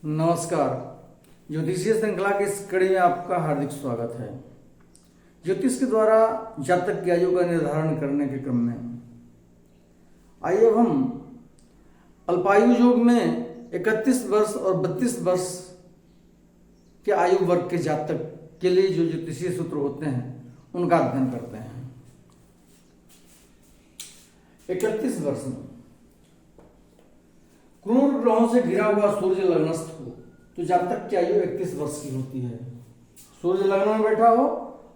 नमस्कार। ज्योतिषीय श्रृंखला की इस कड़ी में आपका हार्दिक स्वागत है। ज्योतिष के द्वारा जातक की आयु का निर्धारण करने के क्रम में आइए अब हम अल्पायु योग में 31 वर्ष और 32 वर्ष के आयु वर्ग के जातक के लिए जो ज्योतिषीय सूत्र होते हैं उनका अध्ययन करते हैं। 31 वर्ष में क्रूर ग्रहों से घिरा हुआ सूर्य लग्नस्थ हो तो जातक की आयु 31 वर्ष की होती है। सूर्य लग्न में बैठा हो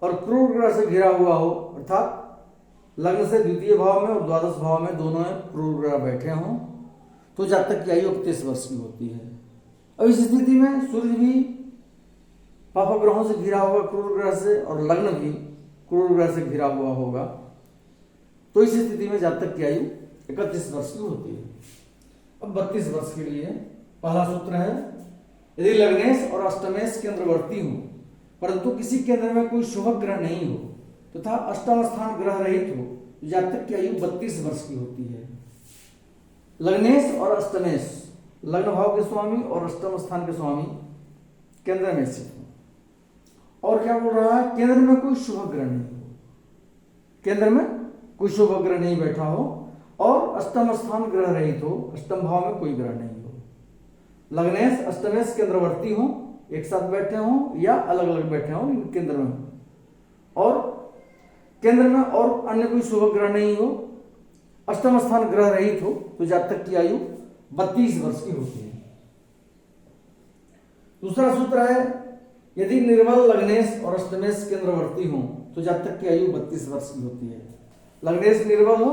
और क्रूर ग्रह से घिरा हुआ हो, अर्थात लग्न से द्वितीय भाव में और द्वादश भाव में दोनों में क्रूर ग्रह बैठे हों तो जातक की आयु 31 वर्ष की होती है। अब इस स्थिति में सूर्य भी पाप ग्रहों से घिरा होगा क्रूर ग्रह से और लग्न भी क्रूर ग्रह से घिरा हुआ होगा, तो इस स्थिति में जातक की आयु 31 वर्ष की होती है। अब 32 वर्ष के लिए पहला सूत्र है, यदि लग्नेश और अष्टमेश केंद्रवर्ती हो परंतु किसी केंद्र में कोई शुभ ग्रह नहीं हो तथा अष्टम स्थान ग्रह रहित हो तो जातक की आयु 32 वर्ष की होती है। लग्नेश और अष्टमेश लग्न भाव के स्वामी और अष्टम स्थान के स्वामी केंद्र में स्थित हो। और क्या बोल रहा है, केंद्र में कोई शुभ ग्रह नहीं हो, केंद्र में कोई शुभ ग्रह नहीं बैठा हो और अष्टम स्थान ग्रह रहित हो, अष्टम भाव में कोई ग्रह नहीं हो। लग्नेश अष्टमेश केंद्रवर्ती हो, एक साथ बैठे हो या अलग अलग बैठे हो, केंद्र में हो और केंद्र में और अन्य कोई शुभ ग्रह नहीं हो, अष्टम स्थान ग्रह रहित हो तो जातक की आयु 32 वर्ष की होती है। दूसरा सूत्र है, यदि निर्बल लग्नेश और अष्टमेश केंद्रवर्ती हो तो जातक की आयु 32 वर्ष की होती है। लग्नेश निर्बल हो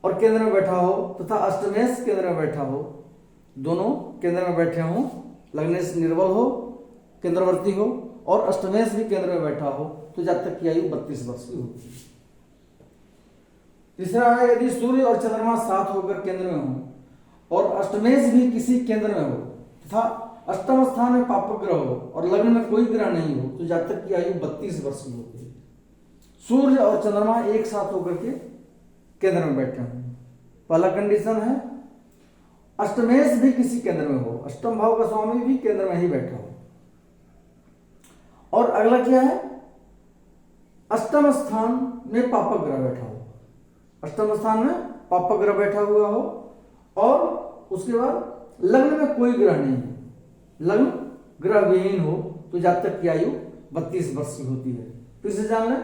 और केंद्र में बैठा हो तथा अष्टमेश केंद्र में बैठा हो, दोनों केंद्र में बैठे हो, लग्नेश निर्बल हो केंद्रवर्ती हो और अष्टमेश भी केंद्र में बैठा हो तो जातक की आयु 32 वर्ष की होती है। तीसरा है, यदि सूर्य और चंद्रमा साथ होकर केंद्र में हो और अष्टमेश भी किसी केंद्र में हो तथा अष्टम स्थान में पाप ग्रह हो और लग्न में कोई ग्रह नहीं हो तो जातक की आयु 32 वर्ष की होती है। सूर्य और चंद्रमा एक साथ होकर के केंद्र में बैठे हों। पहला कंडीशन है, अष्टमेश भी किसी केंद्र में हो, अष्टम भाव का स्वामी भी केंद्र में ही बैठा हो। और अगला क्या है, अष्टम स्थान में पापक ग्रह बैठा हो, अष्टम स्थान में पापक ग्रह बैठा हुआ हो और उसके बाद लग्न में कोई ग्रह नहीं है, लग्न ग्रह विहीन हो तो जातक की आयु 32 वर्ष की होती है। फिर से जान लें,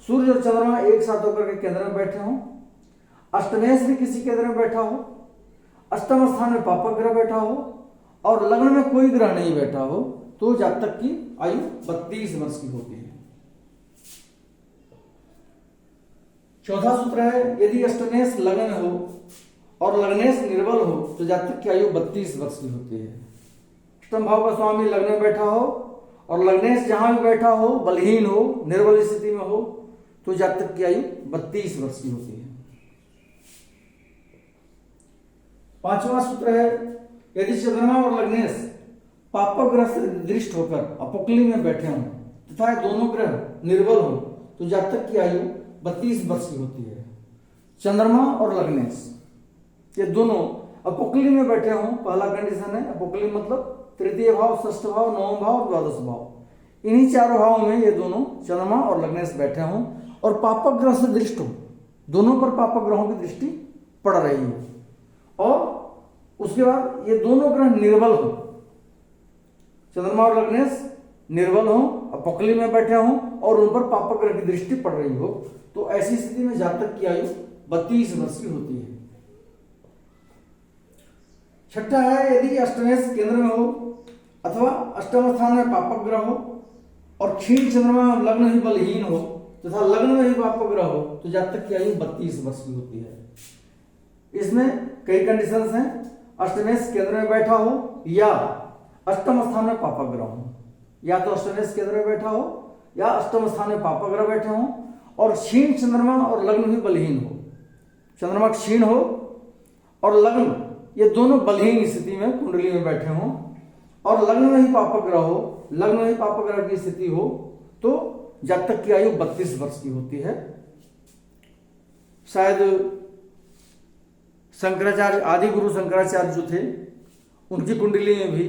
सूर्य और चंद्रमा एक साथ होकर के केंद्र में बैठे हों, अष्टमेश भी किसी केंद्र में बैठा हो, अष्टम स्थान में पापक ग्रह बैठा हो और लग्न में कोई ग्रह नहीं बैठा हो तो जातक की आयु 32 वर्ष की होती है। चौथा सूत्र है, यदि अष्टमेश लग्न में हो और लग्नेश निर्बल हो तो जातक की आयु 32 वर्ष की होती है। अष्टम भाव का स्वामी लग्न में बैठा हो और लग्नेश जहां भी बैठा हो, बलहीन हो, निर्बल स्थिति में हो तो जातक की आयु 32 वर्ष की होती है। पांचवा सूत्र है, यदि चंद्रमा और लग्नेश पापक ग्रह से दृष्ट होकर अपोक्ली में बैठे हों तथा दोनों ग्रह निर्बल हो तो जातक की आयु 32 वर्ष की होती है। चंद्रमा और लग्नेश ये दोनों अपोक्ली में बैठे हों, पहला कंडीशन है, अपोक्ली मतलब तृतीय भाव, षष्ठ भाव, नवम भाव और द्वादश भाव, इन्हीं चारों भावों में ये दोनों चंद्रमा और लग्नेश बैठे हों और पापक ग्रह से दृष्ट हो, दोनों पर पापक ग्रहों की दृष्टि पड़ रही हो और उसके बाद ये दोनों ग्रह निर्बल हो, चंद्रमा और लग्नेश निर्बल हो, अपोक्ली में बैठे हों और उन पर पापक ग्रह की दृष्टि पड़ रही हो तो ऐसी स्थिति में जातक की आयु 32 वर्ष की होती है। छठा है, यदि अष्टमेश केंद्र में हो अथवा अष्टम स्थान में पापक ग्रह हो और क्षीण चंद्रमा लग्न ही बलहीन हो तथा लग्न में ही पापक ग्रह हो तो जातक की आयु 32 वर्ष की होती है। इसमें कई कंडीशंस हैं, अष्टमेश केंद्र में बैठा हो या अष्टम स्थान में पापक ग्रह हो, या तो अष्टमेश केंद्र में बैठा हो या अष्टम स्थान में पापक ग्रह बैठे हो और क्षीण चंद्रमा और लग्न भी बलहीन हो, चंद्रमा क्षीण हो और लग्न ये दोनों बलहीन स्थिति में कुंडली में बैठे हों और लग्न में ही पापक ग्रह हो, लग्न में ही पापक ग्रह की स्थिति हो तो जातक की आयु 32 वर्ष की होती है। शायद शंकराचार्य, आदि गुरु शंकराचार्य जो थे उनकी कुंडली में भी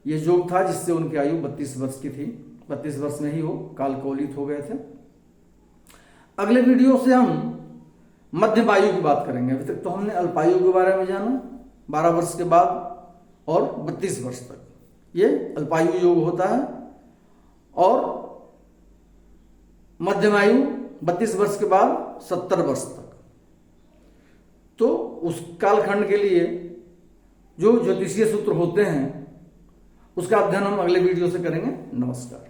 ये योग था जिससे उनकी आयु 32 वर्ष की थी। 32 वर्ष में ही वो कालकौलित हो गए थे। अगले वीडियो से हम मध्यम आयु की बात करेंगे। अभी तक तो हमने अल्पायु के बारे में जाना, 12 वर्ष के बाद और 32 वर्ष तक ये अल्पायु योग होता है, और मध्यम आयु 32 वर्ष के बाद 70 वर्ष तक। तो उस कालखंड के लिए जो ज्योतिषीय सूत्र होते हैं उसका अध्ययन हम अगले वीडियो से करेंगे। नमस्कार।